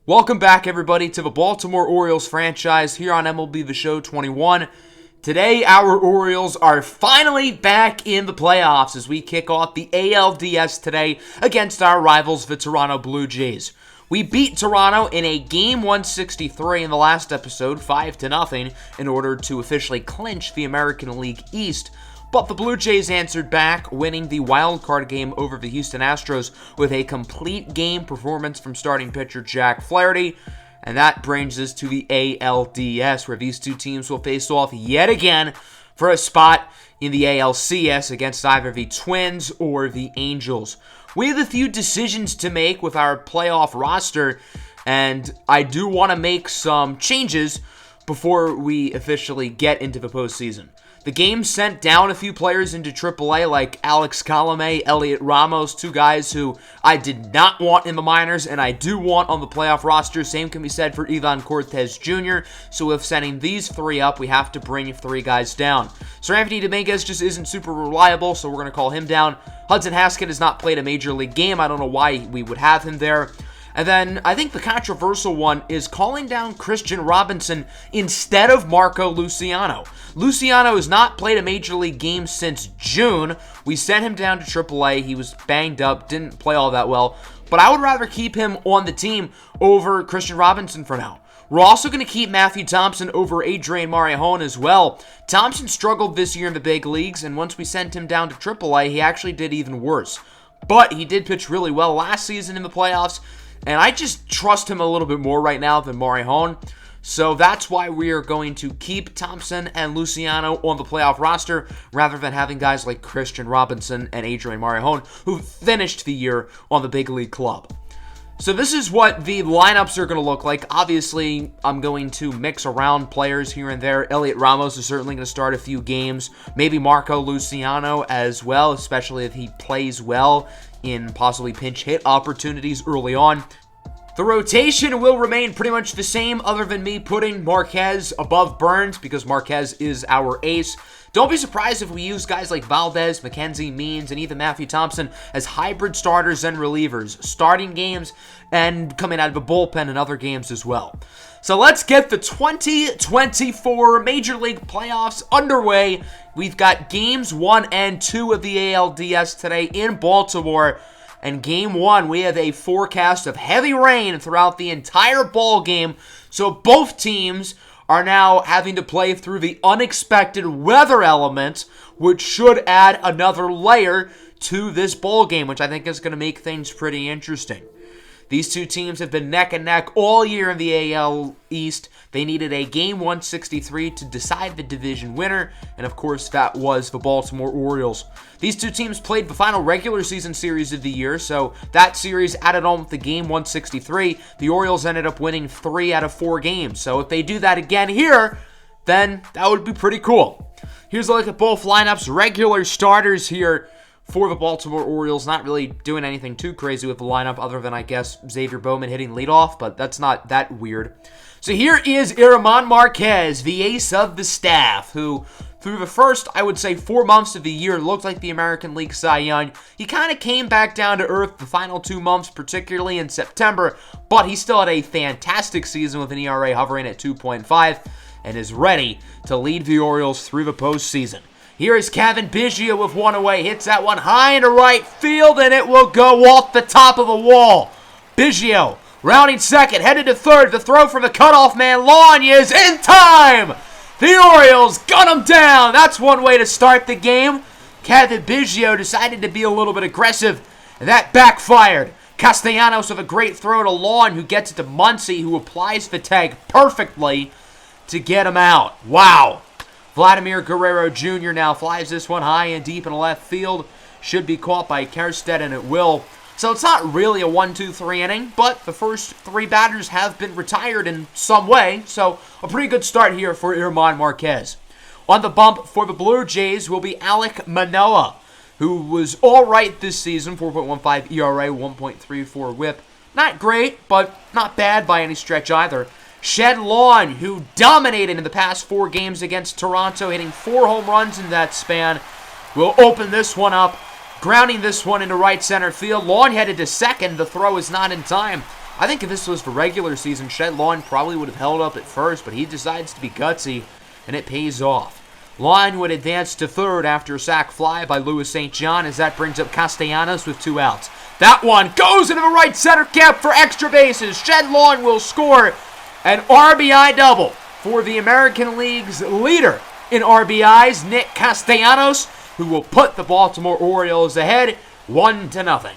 Welcome back, everybody, to the Baltimore Orioles franchise here on MLB The Show 21. Today, our Orioles are finally back in the playoffs as we kick off the ALDS today against our rivals, the Toronto Blue Jays. We beat Toronto in a Game 163 in the last episode, 5-0, in order to officially clinch the American League East. But the Blue Jays answered back, winning the wildcard game over the Houston Astros with a complete game performance from starting pitcher Jack Flaherty. And that brings us to the ALDS, where these two teams will face off yet again for a spot in the ALCS against either the Twins or the Angels. We have a few decisions to make with our playoff roster, and I do want to make some changes before we officially get into the postseason. The game sent down a few players into AAA like Alex Colomé, Elliot Ramos, two guys who I did not want in the minors and I do want on the playoff roster. Same can be said for Ivan Cortes Jr. So if sending these three up, we have to bring three guys down. Sir Anthony Dominguez just isn't super reliable, so we're going to call him down. Hudson Haskett has not played a major league game. I don't know why we would have him there. And then I think the controversial one is calling down Christian Robinson instead of Marco Luciano. Luciano has not played a major league game since June. We sent him down to AAA. He was banged up, didn't play all that well. But I would rather keep him on the team over Christian Robinson for now. We're also going to keep Matthew Thompson over Adrian Marijon as well. Thompson struggled this year in the big leagues, and once we sent him down to AAA, he actually did even worse. But he did pitch really well last season in the playoffs, and I just trust him a little bit more right now than Marijon. So that's why we are going to keep Thompson and Luciano on the playoff roster rather than having guys like Christian Robinson and Adrian Marijon who finished the year on the big league club. So this is what the lineups are going to look like. Obviously, I'm going to mix around players here and there. Elliot Ramos is certainly going to start a few games. Maybe Marco Luciano as well, especially if he plays well in possibly pinch hit opportunities early on. The rotation will remain pretty much the same other than me putting Marquez above Burns because Marquez is our ace. Don't be surprised if we use guys like Valdez, McKenzie, Means, and even Matthew Thompson as hybrid starters and relievers, starting games and coming out of the bullpen in other games as well. So let's get the 2024 Major League Playoffs underway. We've got Games 1 and 2 of the ALDS today in Baltimore. And Game 1, we have a forecast of heavy rain throughout the entire ball game. So both teams are now having to play through the unexpected weather element, which should add another layer to this ball game, which I think is going to make things pretty interesting. These two teams have been neck and neck all year in the AL East. They needed a Game 163 to decide the division winner, and of course that was the Baltimore Orioles. These two teams played the final regular season series of the year, so that series added on with the Game 163. The Orioles ended up winning 3 out of 4 games, so if they do that again here, then that would be pretty cool. Here's a look at both lineups. Regular starters here for the Baltimore Orioles, not really doing anything too crazy with the lineup other than, I guess, Xavier Bowman hitting leadoff, but that's not that weird. So here is Germán Marquez, the ace of the staff, who through the first, I would say, 4 months of the year looked like the American League Cy Young. He kind of came back down to earth the final 2 months, particularly in September, but he still had a fantastic season with an ERA hovering at 2.5 and is ready to lead the Orioles through the postseason. Here is Cavan Biggio with one away. Hits that one high into right field, and it will go off the top of the wall. Biggio rounding second, headed to third. The throw from the cutoff man, Lawnia, is in time. The Orioles gun him down. That's one way to start the game. Cavan Biggio decided to be a little bit aggressive, and that backfired. Castellanos with a great throw to Lawn, who gets it to Muncy, who applies the tag perfectly to get him out. Wow. Vladimir Guerrero Jr. now flies this one high and deep in left field. Should be caught by Kjerstad, and it will. So it's not really a 1-2-3 inning, but the first 3 batters have been retired in some way. So a pretty good start here for Germán Marquez. On the bump for the Blue Jays will be Alek Manoah, who was all right this season. 4.15 ERA, 1.34 whip. Not great, but not bad by any stretch either. Shed Lawn, who dominated in the past 4 games against Toronto, hitting 4 home runs in that span, will open this one up, grounding this one into right center field. Lawn headed to second. The throw is not in time. I think if this was for regular season, Shed Lawn probably would have held up at first, but he decides to be gutsy, and it pays off. Lawn would advance to third after a sac fly by Louis St. John, as that brings up Castellanos with 2 outs. That one goes into the right center gap for extra bases. Shed Lawn will score an RBI double for the American League's leader in RBIs, Nick Castellanos, who will put the Baltimore Orioles ahead 1-0.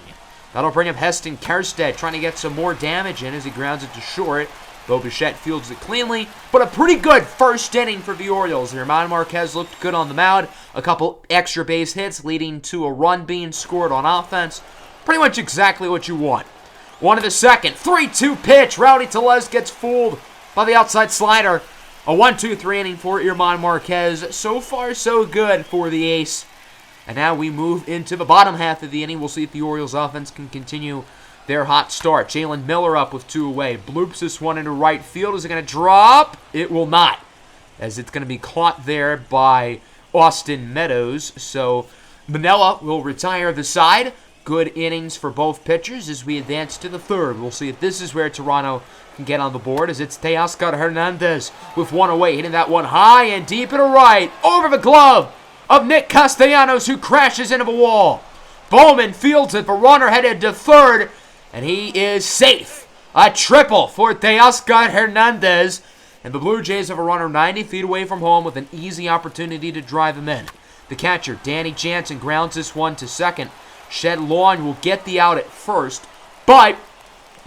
That'll bring up Heston Kjerstad, trying to get some more damage in as he grounds it to short. Bo Bichette fields it cleanly, but a pretty good first inning for the Orioles. German Marquez looked good on the mound. A couple extra base hits leading to a run being scored on offense. Pretty much exactly what you want. 1 of the second, 3-2 pitch. Rowdy Tellez gets fooled by the outside slider. A 1-2-3 inning for German Marquez. So far, so good for the ace. And now we move into the bottom half of the inning. We'll see if the Orioles offense can continue their hot start. Jalen Miller up with 2 away. Bloops this one into right field. Is it going to drop? It will not, as it's going to be caught there by Austin Meadows. So Manella will retire the side. Good innings for both pitchers as we advance to the third. We'll see if this is where Toronto can get on the board, as it's Teoscar Hernandez with 1 away, hitting that one high and deep and right over the glove of Nick Castellanos, who crashes into the wall. Bowman fields it, the runner headed to third, and he is safe. A triple for Teoscar Hernandez, and the Blue Jays have a runner 90 feet away from home with an easy opportunity to drive him in. The catcher, Danny Jansen, grounds this one to second. Shed Lawn will get the out at first, but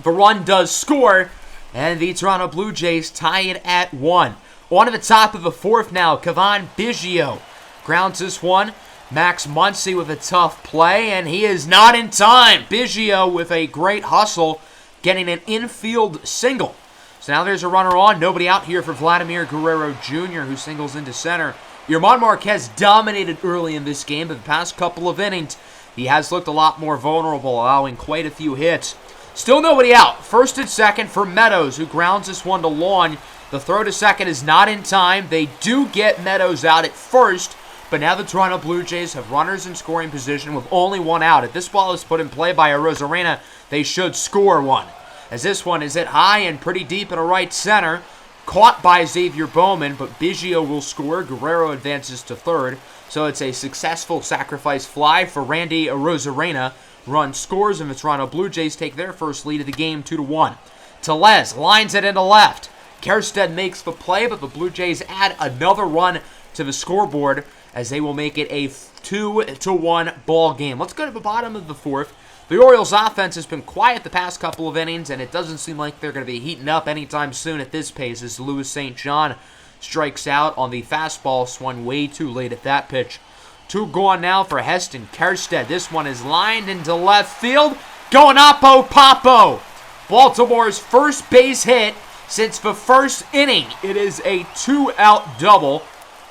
the run does score, and the Toronto Blue Jays tie it at 1. On to the top of the fourth now, Cavan Biggio grounds this one. Max Muncy with a tough play, and he is not in time. Biggio with a great hustle, getting an infield single. So now there's a runner on. Nobody out here for Vladimir Guerrero Jr., who singles into center. German Marquez dominated early in this game, but the past couple of innings, he has looked a lot more vulnerable, allowing quite a few hits. Still nobody out. First and second for Meadows, who grounds this one to Lawn. The throw to second is not in time. They do get Meadows out at first, but now the Toronto Blue Jays have runners in scoring position with only 1 out. If this ball is put in play by Arozarena, they should score 1. As this one is hit high and pretty deep in a right center, caught by Xavier Bowman, but Biggio will score. Guerrero advances to third. So it's a successful sacrifice fly for Randy Arozarena. Run scores, and the Toronto Blue Jays take their first lead of the game 2-1. Tellez lines it into left. Kjerstad makes the play, but the Blue Jays add another run to the scoreboard as they will make it a 2-1 ball game. Let's go to the bottom of the fourth. The Orioles offense has been quiet the past couple of innings, and it doesn't seem like they're going to be heating up anytime soon at this pace as Louis St. John strikes out on the fastball, swung way too late at that pitch. 2 gone now for Heston Kjerstad. This one is lined into left field. Going Papo. Baltimore's first base hit since the first inning. It is a 2-out double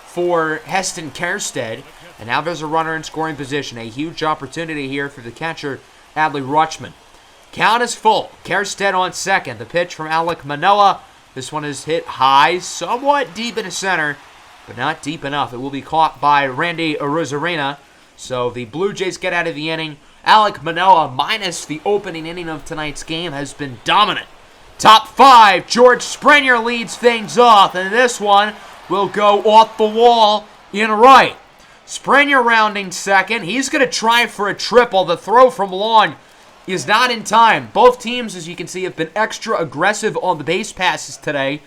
for Heston Kjerstad. And now there's a runner in scoring position. A huge opportunity here for the catcher, Adley Rutschman. Count is full. Kjerstad on second. The pitch from Alek Manoah. This one is hit high, somewhat deep into center, but not deep enough. It will be caught by Randy Arozarena. So the Blue Jays get out of the inning. Alek Manoah, minus the opening inning of tonight's game, has been dominant. Top 5, George Springer leads things off, and this one will go off the wall in right. Springer rounding second. He's going to try for a triple. The throw from Lawn is not in time. Both teams, as you can see, have been extra aggressive on the base passes today,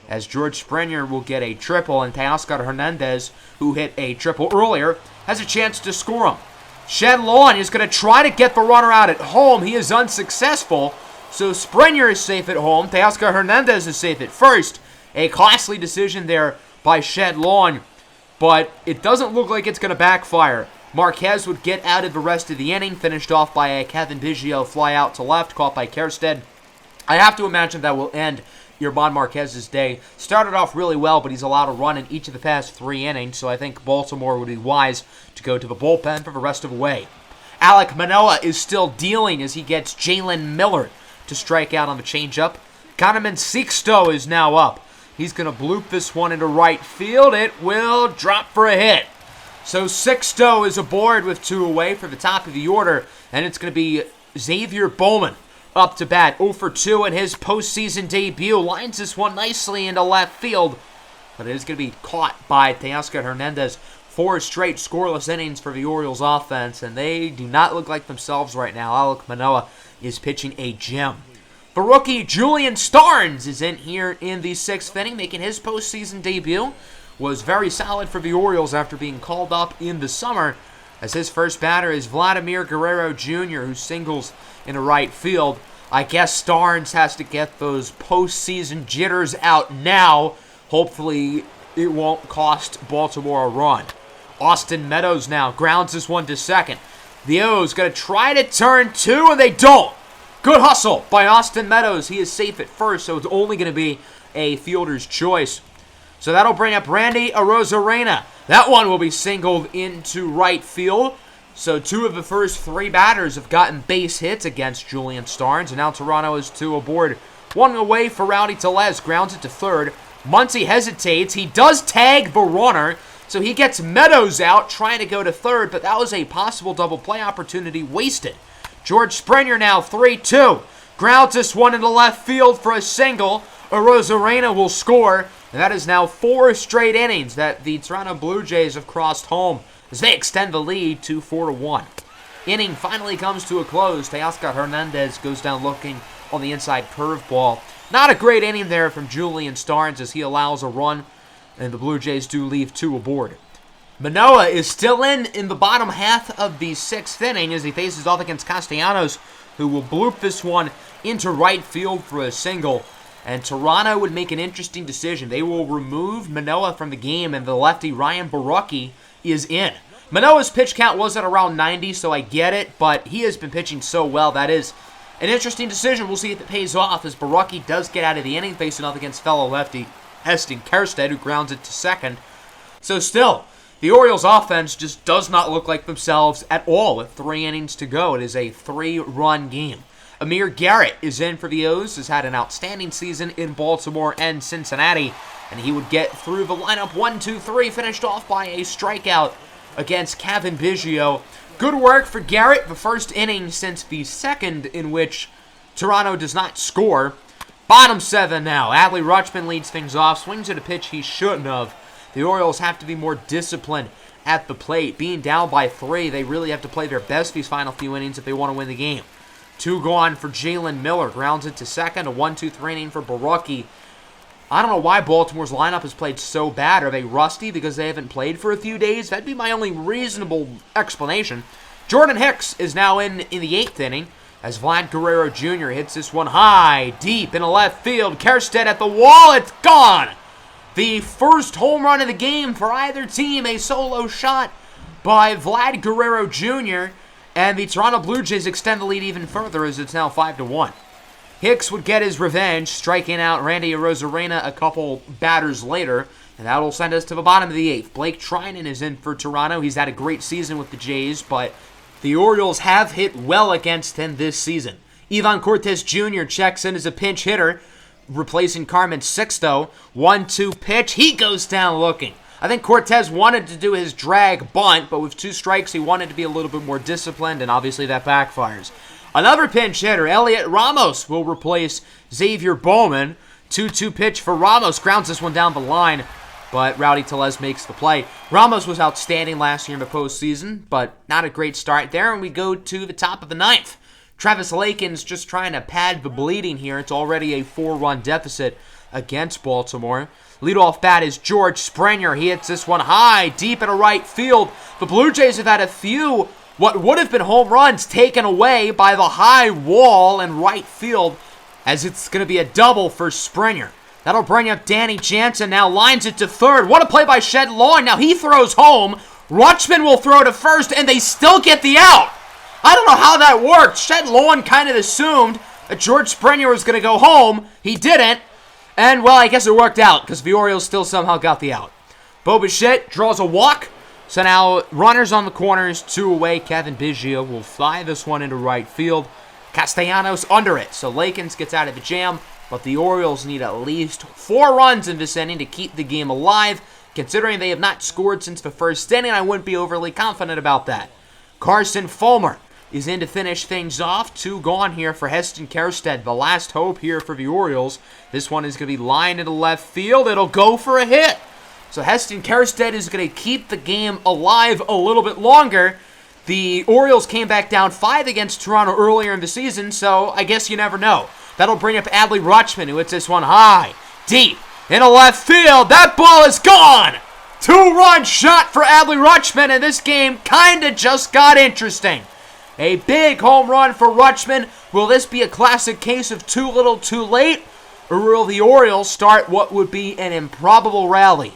as George Springer will get a triple, and Teoscar Hernandez, who hit a triple earlier, has a chance to score him. Shed Lawn is going to try to get the runner out at home. He is unsuccessful, so Springer is safe at home. Teoscar Hernandez is safe at first. A costly decision there by Shed Lawn, but it doesn't look like it's going to backfire. Marquez would get out of the rest of the inning, finished off by a Cavan Biggio fly out to left, caught by Kjerstad. I have to imagine that will end German Marquez's day. Started off really well, but he's allowed a run in each of the past 3 innings, so I think Baltimore would be wise to go to the bullpen for the rest of the way. Alek Manoah is still dealing as he gets Jalen Miller to strike out on the changeup. Kahneman Sixto is now up. He's going to bloop this one into right field. It will drop for a hit. So Sixto is aboard with 2 away for the top of the order, and it's going to be Xavier Bowman up to bat. 0 for 2 in his postseason debut. Lines this one nicely into left field, but it is going to be caught by Teoscar Hernandez. 4 straight scoreless innings for the Orioles offense, and they do not look like themselves right now. Alek Manoah is pitching a gem. The rookie Julian Starnes is in here in the 6th inning, making his postseason debut. Was very solid for the Orioles after being called up in the summer, as his first batter is Vladimir Guerrero Jr., who singles in the right field. I guess Starnes has to get those postseason jitters out now. Hopefully it won't cost Baltimore a run. Austin Meadows now grounds this one to second. The O's going to try to turn 2, and they don't. Good hustle by Austin Meadows. He is safe at first, so it's only going to be a fielder's choice. So that'll bring up Randy Arozarena. That one will be singled into right field. So 2 of the first 3 batters have gotten base hits against Julian Starnes, and now Toronto is 2 aboard. 1 away for Rowdy Tellez, grounds it to third. Muncy hesitates. He does tag the runner, so he gets Meadows out trying to go to third, but that was a possible double play opportunity wasted. George Springer now 3-2. Grounds this one into left field for a single. Arozarena will score, and that is now 4 straight innings that the Toronto Blue Jays have crossed home as they extend the lead to 4-1. Inning finally comes to a close. Teoscar Hernandez goes down looking on the inside curveball. Not a great inning there from Julian Starnes as he allows a run, and the Blue Jays do leave 2 aboard. Manoah is still in the bottom half of the 6th inning as he faces off against Castellanos, who will bloop this one into right field for a single. And Toronto would make an interesting decision. They will remove Manoah from the game, and the lefty Ryan Borucki is in. Manoah's pitch count was at around 90, so I get it, but he has been pitching so well. That is an interesting decision. We'll see if it pays off as Borucki does get out of the inning, facing off against fellow lefty Heston Kjerstad, who grounds it to second. So still, the Orioles offense just does not look like themselves at all with 3 innings to go. It is a 3-run game. Amir Garrett is in for the O's, has had an outstanding season in Baltimore and Cincinnati, and he would get through the lineup 1-2-3, finished off by a strikeout against Cavan Biggio. Good work for Garrett, the first inning since the second in which Toronto does not score. Bottom 7 now. Adley Rutschman leads things off, swings at a pitch he shouldn't have. The Orioles have to be more disciplined at the plate. Being down by 3, they really have to play their best these final few innings if they want to win the game. 2 gone for Jalen Miller. Grounds it to second. A 1-2-3 inning for Borucki. I don't know why Baltimore's lineup has played so bad. Are they rusty because they haven't played for a few days? That'd be my only reasonable explanation. Jordan Hicks is now in the 8th inning as Vlad Guerrero Jr. hits this one high, deep into left field. Kjerstad at the wall. It's gone. The first home run of the game for either team. A solo shot by Vlad Guerrero Jr., and the Toronto Blue Jays extend the lead even further as it's now 5-1. Hicks would get his revenge, striking out Randy Arozarena a couple batters later, and that'll send us to the bottom of the 8th. Blake Treinen is in for Toronto. He's had a great season with the Jays, but the Orioles have hit well against him this season. Ivan Cortes Jr. checks in as a pinch hitter, replacing Carmen Sixto. 1-2 pitch. He goes down looking. I think Cortez wanted to do his drag bunt, but with 2 strikes, he wanted to be a little bit more disciplined, and obviously that backfires. Another pinch hitter, Elliot Ramos, will replace Xavier Bowman. 2-2 pitch for Ramos. Grounds this one down the line, but Rowdy Tellez makes the play. Ramos was outstanding last year in the postseason, but not a great start there, and we go to the top of the 9th. Travis Lakin's just trying to pad the bleeding here. It's already a 4-run deficit against Baltimore. Leadoff bat is George Springer. He hits this one high, deep into right field. The Blue Jays have had a few what would have been home runs taken away by the high wall in right field, as it's going to be a double for Springer. That'll bring up Danny Jansen, now lines it to third. What a play by Shed Long. Now he throws home. Rutschman will throw to first, and they still get the out. I don't know how that worked. Shed Long kind of assumed that George Springer was going to go home. He didn't. And, well, I guess it worked out because the Orioles still somehow got the out. Bo Bichette draws a walk. So now runners on the corners, 2 away. Cavan Biggio will fly this one into right field. Castellanos under it. So Lakins gets out of the jam. But the Orioles need at least 4 runs in this inning to keep the game alive. Considering they have not scored since the first inning, I wouldn't be overly confident about that. Carson Fulmer is in to finish things off. 2 gone here for Heston Kjerstad. The last hope here for the Orioles. This one is going to be lined into left field. It'll go for a hit. So Heston Kjerstad is going to keep the game alive a little bit longer. The Orioles came back down 5 against Toronto earlier in the season, so I guess you never know. That'll bring up Adley Rutschman, who hits this one high, deep, into left field. That ball is gone! 2-run shot for Adley Rutschman, and this game kind of just got interesting. A big home run for Rutschman. Will this be a classic case of too little too late? Or will the Orioles start what would be an improbable rally?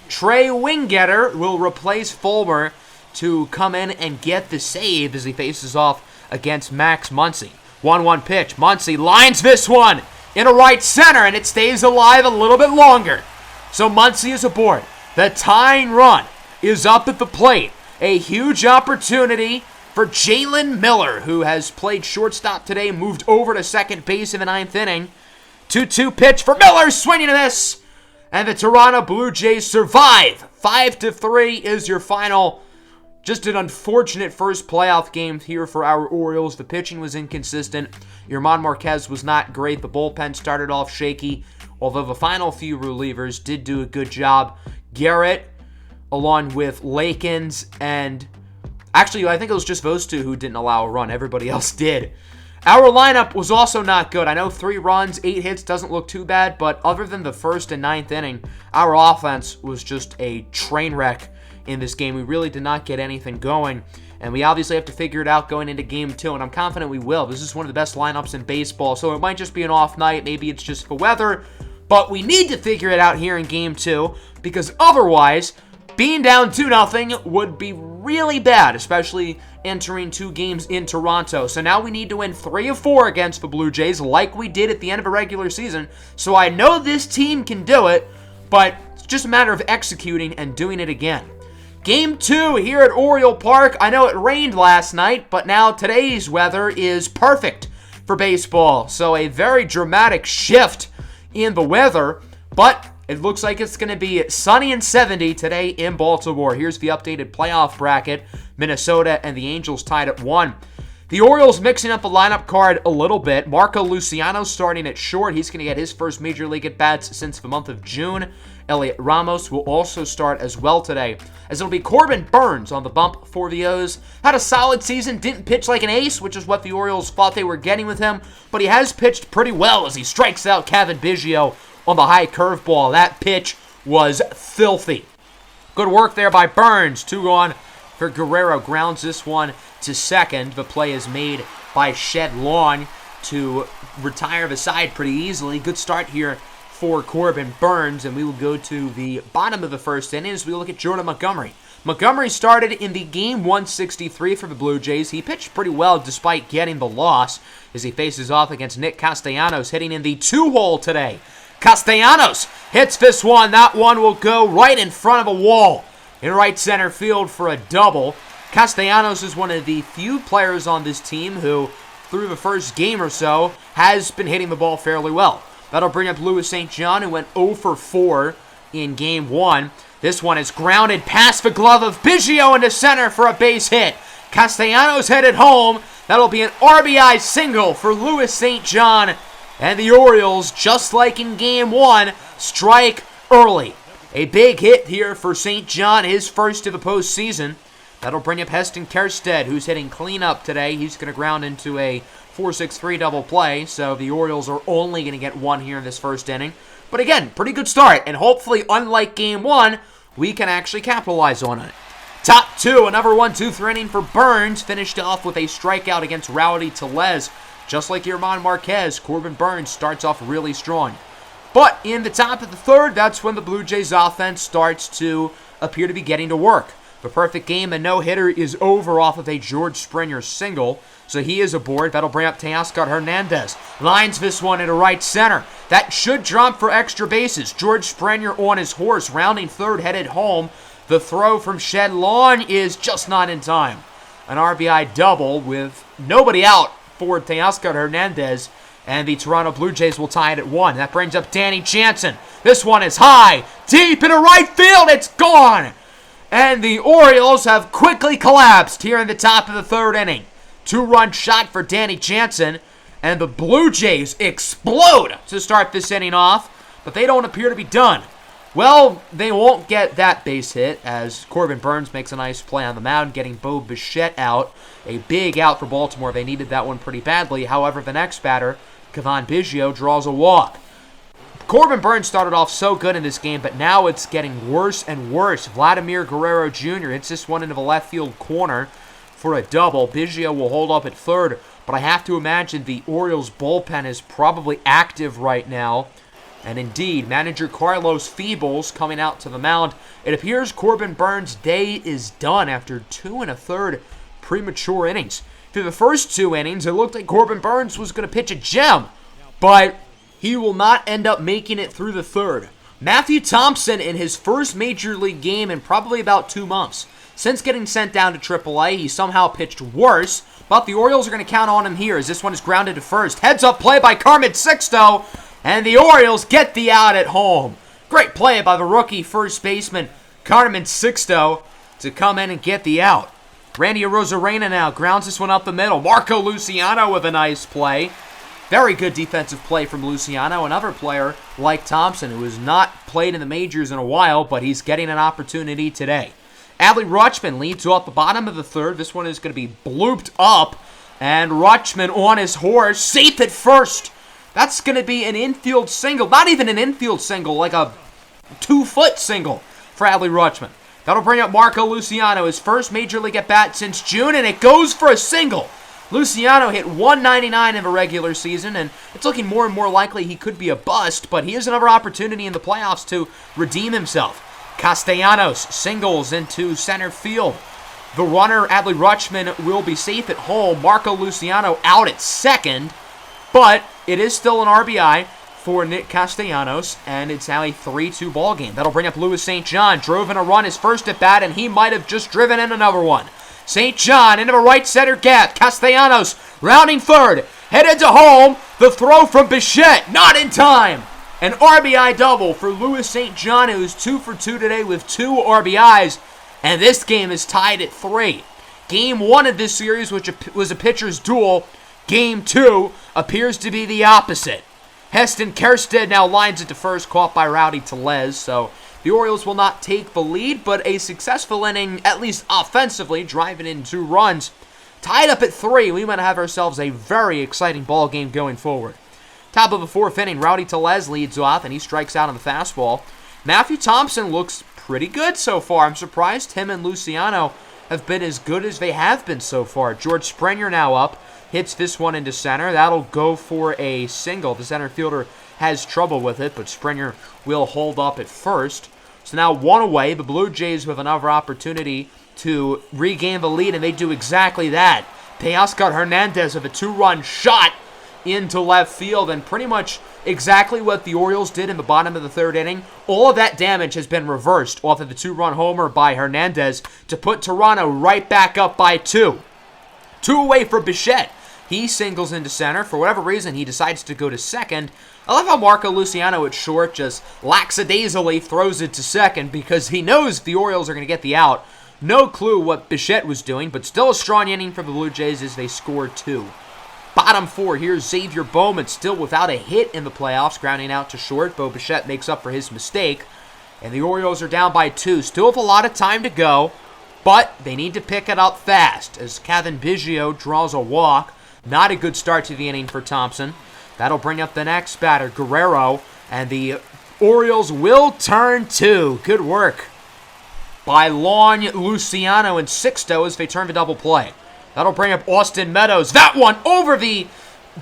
Trey Winggetter will replace Fulmer to come in and get the save as he faces off against Max Muncy. 1-1 pitch. Muncy lines this one into right center, and it stays alive a little bit longer. So Muncy is aboard. The tying run is up at the plate. A huge opportunity for Jalen Miller, who has played shortstop today, moved over to second base in the 9th inning. 2-2 pitch for Miller, swinging and a miss. And the Toronto Blue Jays survive. 5-3 is your final. Just an unfortunate first playoff game here for our Orioles. The pitching was inconsistent. Yerman Marquez was not great. The bullpen started off shaky, although the final few relievers did do a good job. Garrett, along with Lakins, and actually, I think it was just those two who didn't allow a run. Everybody else did. Our lineup was also not good. I know 3 runs, 8 hits doesn't look too bad, but other than the 1st and 9th inning, our offense was just a train wreck in this game. We really did not get anything going, and we obviously have to figure it out going into Game 2, and I'm confident we will. This is one of the best lineups in baseball, so it might just be an off night. Maybe it's just the weather, but we need to figure it out here in Game 2, because otherwise, being down 2-0 would be really bad, especially entering 2 games in Toronto. So now we need to win 3 of 4 against the Blue Jays like we did at the end of a regular season. So I know this team can do it, but it's just a matter of executing and doing it again. Game 2 here at Oriole Park. I know it rained last night, but now today's weather is perfect for baseball. So a very dramatic shift in the weather, but it looks like it's going to be sunny and 70 today in Baltimore. Here's the updated playoff bracket. Minnesota and the Angels tied at 1. The Orioles mixing up the lineup card a little bit. Marco Luciano starting at short. He's going to get his first Major League at-bats since the month of June. Elliot Ramos will also start as well today, as it'll be Corbin Burnes on the bump for the O's. Had a solid season, didn't pitch like an ace, which is what the Orioles thought they were getting with him, but he has pitched pretty well as he strikes out Kevin Biggio on the high curveball. That pitch was filthy. Good work there by Burnes. 2 gone for Guerrero. Grounds this one to second. The play is made by Shed Long to retire the side pretty easily. Good start here for Corbin Burnes, and we will go to the bottom of the 1st inning as we look at Jordan Montgomery. Montgomery started in the game 163 for the Blue Jays. He pitched pretty well despite getting the loss as he faces off against Nick Castellanos, hitting in the 2-hole today. Castellanos hits this one. That one will go right in front of a wall in right center field for a double. Castellanos is one of the few players on this team who, through the first game or so, has been hitting the ball fairly well. That'll bring up Louis St. John, who went 0 for 4 in Game 1. This one is grounded past the glove of Biggio into center for a base hit. Castellanos headed home. That'll be an RBI single for Louis St. John. And the Orioles, just like in Game 1, strike early. A big hit here for St. John, his first of the postseason. That'll bring up Heston Kjerstad, who's hitting cleanup today. He's going to ground into a 4-6-3 double play, so the Orioles are only going to get 1 here in this 1st inning. But again, pretty good start, and hopefully, unlike Game 1, we can actually capitalize on it. Top 2, another 1-2-3 inning for Burnes, finished off with a strikeout against Rowdy Tellez. Just like Yerman Marquez, Corbin Burnes starts off really strong. But in the top of the 3rd, that's when the Blue Jays offense starts to appear to be getting to work. The perfect game, a no-hitter is over off of a George Springer single, so he is aboard. That'll bring up Teoscar Hernandez. Lines this one into right center. That should drop for extra bases. George Springer on his horse, rounding 3rd, headed home. The throw from Shed Long is just not in time. An RBI double with nobody out for Teoscar Hernandez, and the Toronto Blue Jays will tie it at 1. That brings up Danny Jansen. This one is high, deep into right field. It's gone. And the Orioles have quickly collapsed here in the top of the 3rd inning. 2-run shot for Danny Jansen, and the Blue Jays explode to start this inning off, but they don't appear to be done. Well, they won't get that base hit as Corbin Burnes makes a nice play on the mound, getting Bo Bichette out. A big out for Baltimore. They needed that one pretty badly. However, the next batter, Cavan Biggio, draws a walk. Corbin Burnes started off so good in this game, but now it's getting worse and worse. Vladimir Guerrero Jr. hits this one into the left field corner for a double. Biggio will hold up at third, but I have to imagine the Orioles bullpen is probably active right now. And indeed, manager Carlos Feebles coming out to the mound. It appears Corbin Burnes' day is done after 2 1/3 premature innings. Through the first 2 innings, it looked like Corbin Burnes was going to pitch a gem, but he will not end up making it through the third. Matthew Thompson in his first major league game in probably about 2 months. Since getting sent down to AAA, he somehow pitched worse, but the Orioles are going to count on him here as this one is grounded to first. Heads-up play by Carmen Sixto, and the Orioles get the out at home. Great play by the rookie first baseman, Carmen Sixto, to come in and get the out. Randy Arozarena now grounds this one up the middle. Marco Luciano with a nice play. Very good defensive play from Luciano. Another player like Thompson who has not played in the majors in a while, but he's getting an opportunity today. Adley Rutschman leads off the bottom of the third. This one is going to be blooped up, and Rutschman on his horse, safe at first. That's going to be an infield single. Not even an infield single, like a 2-foot single for Adley Rutschman. That'll bring up Marco Luciano, his first major league at-bat since June, and it goes for a single. Luciano hit 199 in the regular season, and it's looking more and more likely he could be a bust, but he has another opportunity in the playoffs to redeem himself. Castellanos singles into center field. The runner, Adley Rutschman, will be safe at home. Marco Luciano out at second, but it is still an RBI for Nick Castellanos, and it's now a 3-2 ball game. That'll bring up Louis St. John. Drove in a run his first at bat, and he might have just driven in another one. St. John into a right center gap. Castellanos rounding third, headed to home. The throw from Bichette, not in time. An RBI double for Louis St. John, who's 2 for 2 today with 2 RBIs, and this game is tied at 3. Game 1 of this series, which was a pitcher's duel, Game 2 appears to be the opposite. Heston Kjerstad now lines it to first, caught by Rowdy Tellez, so the Orioles will not take the lead, but a successful inning, at least offensively, driving in 2 runs. Tied up at 3, we might have ourselves a very exciting ball game going forward. Top of the 4th inning, Rowdy Tellez leads off, and he strikes out on the fastball. Matthew Thompson looks pretty good so far. I'm surprised him and Luciano have been as good as they have been so far. George Springer now up, hits this one into center. That'll go for a single. The center fielder has trouble with it, but Springer will hold up at first. So now 1 away. The Blue Jays with another opportunity to regain the lead, and they do exactly that. Teoscar Hernandez with a 2-run shot into left field, and pretty much exactly what the Orioles did in the bottom of the 3rd inning. All of that damage has been reversed off of the 2-run homer by Hernandez to put Toronto right back up by 2. 2 away for Bichette. He singles into center. For whatever reason, he decides to go to second. I love how Marco Luciano at short just lackadaisically throws it to second because he knows the Orioles are going to get the out. No clue what Bichette was doing, but still a strong inning for the Blue Jays as they score 2. Bottom 4, here's Xavier Bowman, still without a hit in the playoffs, grounding out to short. Bo Bichette makes up for his mistake, and the Orioles are down by 2. Still have a lot of time to go, but they need to pick it up fast as Cavan Biggio draws a walk. Not a good start to the inning for Thompson. That'll bring up the next batter, Guerrero, and the Orioles will turn 2. Good work by Long, Luciano, and Sixto as they turn to double play. That'll bring up Austin Meadows. That one over the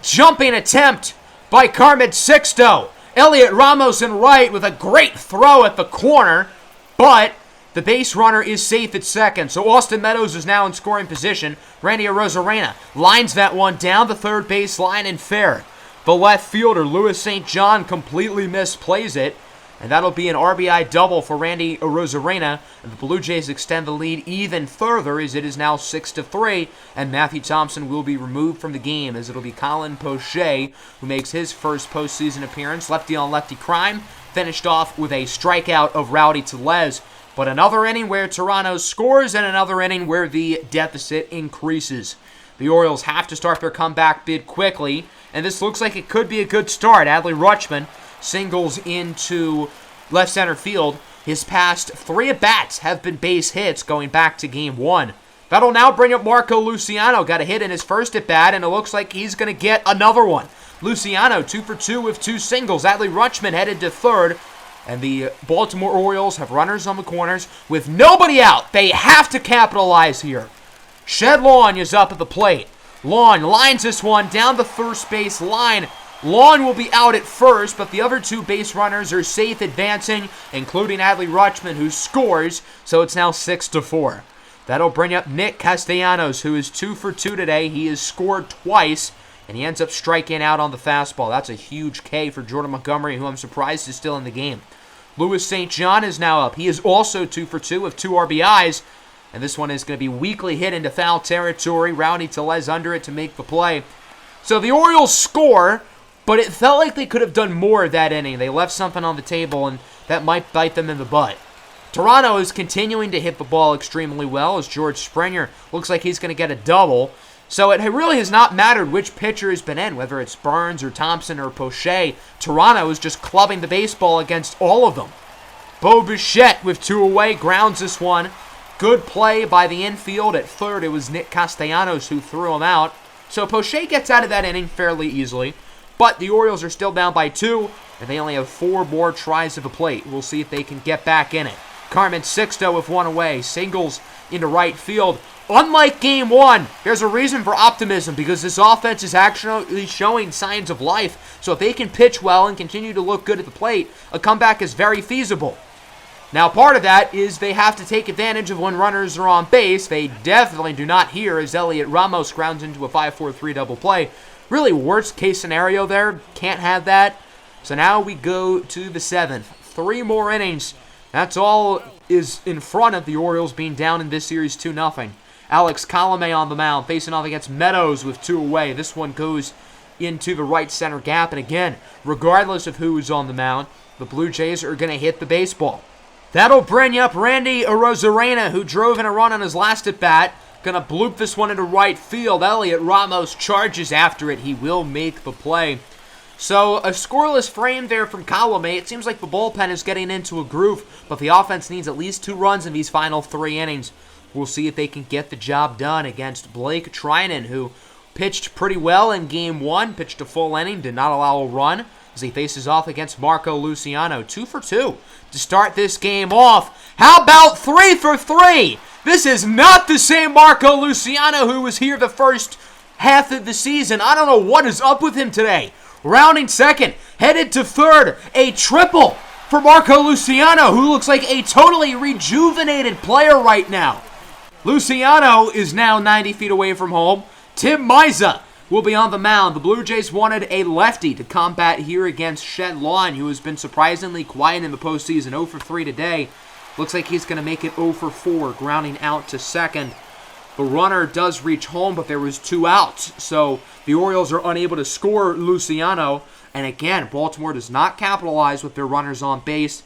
jumping attempt by Carmen Sixto. Elliot Ramos in right with a great throw at the corner, but the base runner is safe at second, so Austin Meadows is now in scoring position. Randy Arozarena lines that one down the third base line and fair. The left fielder, Louis St. John, completely misplays it, and that'll be an RBI double for Randy Arozarena, and the Blue Jays extend the lead even further as it is now 6-3, and Matthew Thompson will be removed from the game as it'll be Colin Poche who makes his first postseason appearance. Lefty-on-lefty crime, finished off with a strikeout of Rowdy Tellez. But another inning where Toronto scores and another inning where the deficit increases. The Orioles have to start their comeback bid quickly, and this looks like it could be a good start. Adley Rutschman singles into left center field. His past 3 at-bats have been base hits going back to Game 1. That'll now bring up Marco Luciano. Got a hit in his first at-bat, and it looks like he's going to get another one. Luciano, 2 for 2 with 2 singles. Adley Rutschman headed to third, and the Baltimore Orioles have runners on the corners with nobody out. They have to capitalize here. Shed Lawn is up at the plate. Lawn lines this one down the first base line. Lawn will be out at first, but the other 2 base runners are safe advancing, including Adley Rutschman, who scores, so it's now 6-4. That'll bring up Nick Castellanos, who is 2 for 2 today. He has scored twice, and he ends up striking out on the fastball. That's a huge K for Jordan Montgomery, who I'm surprised is still in the game. Louis St. John is now up. He is also 2 for 2 with 2 RBIs, and this one is going to be weakly hit into foul territory. Rowdy Tellez under it to make the play. So the Orioles score, but it felt like they could have done more that inning. They left something on the table, and that might bite them in the butt. Toronto is continuing to hit the ball extremely well as George Springer looks like he's going to get a double. So it really has not mattered which pitcher has been in, whether it's Burns or Thompson or Poche. Toronto is just clubbing the baseball against all of them. Bo Bichette with 2 away grounds this one. Good play by the infield. At third, it was Nick Castellanos who threw him out. So Poche gets out of that inning fairly easily. But the Orioles are still down by 2, and they only have 4 more tries at the plate. We'll see if they can get back in it. Carmen Sixto with 1 away. Singles into right field. Unlike Game 1, there's a reason for optimism because this offense is actually showing signs of life. So if they can pitch well and continue to look good at the plate, a comeback is very feasible. Now, part of that is they have to take advantage of when runners are on base. They definitely do not here as Elliot Ramos grounds into a 5-4-3 double play. Really worst case scenario there. Can't have that. So now we go to the 7th. 3 more innings. That's all is in front of the Orioles being down in this series 2-0. Alex Colomé on the mound, facing off against Meadows with 2 away. This one goes into the right center gap. And again, regardless of who is on the mound, the Blue Jays are going to hit the baseball. That'll bring up Randy Arozarena, who drove in a run on his last at-bat. Going to bloop this one into right field. Elliot Ramos charges after it. He will make the play. So a scoreless frame there from Colomé. It seems like the bullpen is getting into a groove, but the offense needs at least 2 runs in these final 3 innings. We'll see if they can get the job done against Blake Trinan, who pitched pretty well in Game 1, pitched a full inning, did not allow a run as he faces off against Marco Luciano. 2 for 2 to start this game off. How about 3 for 3? This is not the same Marco Luciano who was here the first half of the season. I don't know what is up with him today. Rounding second, headed to third, a triple for Marco Luciano, who looks like a totally rejuvenated player right now. Luciano is now 90 feet away from home. Tim Maiza will be on the mound. The Blue Jays wanted a lefty to combat here against Shed Lawn, who has been surprisingly quiet in the postseason. 0 for 3 today. Looks like he's going to make it 0 for 4, grounding out to second. The runner does reach home, but there was 2 outs. So the Orioles are unable to score Luciano. And again, Baltimore does not capitalize with their runners on base.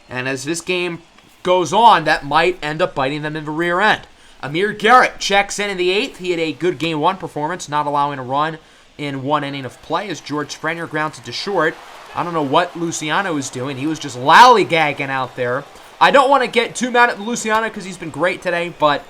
And as this game goes on, that might end up biting them in the rear end. Amir Garrett checks in the 8th. He had a good Game 1 performance, not allowing a run in 1 inning of play as George Springer grounds it to short. I don't know what Luciano is doing. He was just lollygagging out there. I don't want to get too mad at Luciano because he's been great today, but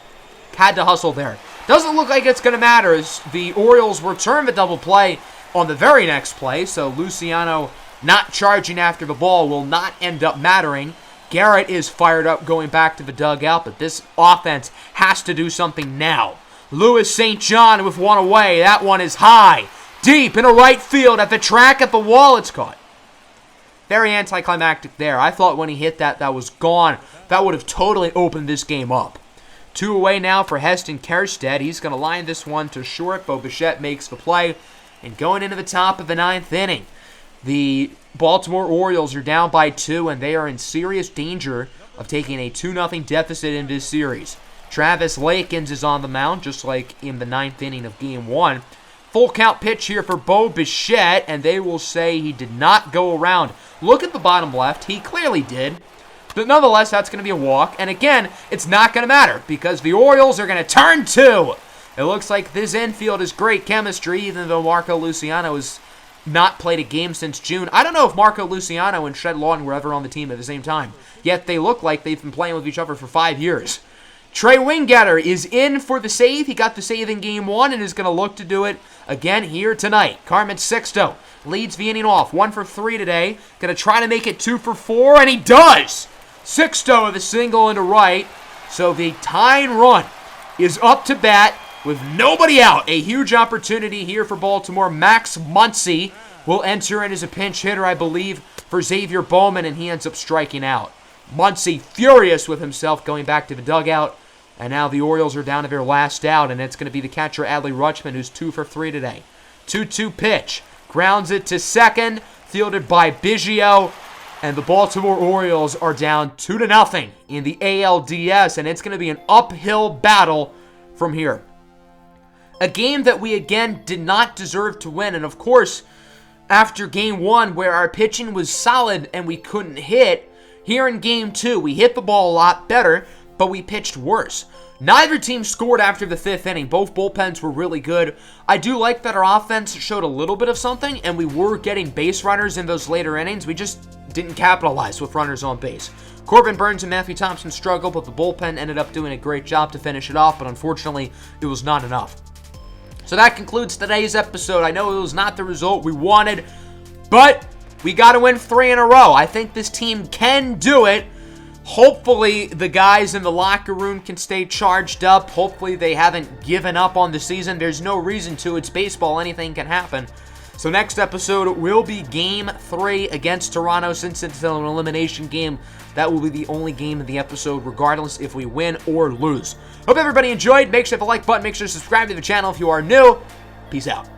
had to hustle there. Doesn't look like it's going to matter as the Orioles return the double play on the very next play, so Luciano not charging after the ball will not end up mattering. Garrett is fired up going back to the dugout, but this offense has to do something now. Louis St. John with 1 away. That one is high, deep into right field at the track at the wall. It's caught. Very anticlimactic there. I thought when he hit that was gone. That would have totally opened this game up. 2 away now for Heston Kjerstad. He's going to line this one to short. Bo Bichette makes the play. And going into the top of the 9th inning, the Baltimore Orioles are down by 2, and they are in serious danger of taking a 2-0 deficit in this series. Travis Lakins is on the mound, just like in the 9th inning of Game 1. Full count pitch here for Bo Bichette, and they will say he did not go around. Look at the bottom left. He clearly did. But nonetheless, that's going to be a walk. And again, it's not going to matter because the Orioles are going to turn 2. It looks like this infield is great chemistry, even though Marco Luciano has not played a game since June. I don't know if Marco Luciano and Shed Lawton were ever on the team at the same time, yet they look like they've been playing with each other for 5 years. Trey Winggetter is in for the save. He got the save in Game 1 and is going to look to do it again here tonight. Carmen Sixto leads the off. 1 for 3 today. Going to try to make it 2 for 4, and he does! Sixto with a single into right. So the tying run is up to bat with nobody out. A huge opportunity here for Baltimore. Max Muncy will enter in as a pinch hitter, I believe, for Xavier Bowman, and he ends up striking out. Muncy furious with himself going back to the dugout. And now the Orioles are down to their last out, and it's going to be the catcher Adley Rutschman, who's 2 for 3 today. 2-2 pitch. Grounds it to second, fielded by Biggio. And the Baltimore Orioles are down 2-0 in the ALDS, and it's going to be an uphill battle from here. A game that we, again, did not deserve to win. And, of course, after Game 1, where our pitching was solid and we couldn't hit, here in Game 2, we hit the ball a lot better, but we pitched worse. Neither team scored after the 5th inning. Both bullpens were really good. I do like that our offense showed a little bit of something, and we were getting base runners in those later innings. We just didn't capitalize with runners on base. Corbin Burns and Matthew Thompson struggled, but the bullpen ended up doing a great job to finish it off, but unfortunately, it was not enough. So that concludes today's episode. I know it was not the result we wanted, but we got to win 3 in a row. I think this team can do it. Hopefully, the guys in the locker room can stay charged up. Hopefully, they haven't given up on the season. There's no reason to. It's baseball. Anything can happen. So next episode will be Game 3 against Toronto. Since it's an elimination game, that will be the only game of the episode, regardless if we win or lose. Hope everybody enjoyed. Make sure to hit the like button. Make sure to subscribe to the channel if you are new. Peace out.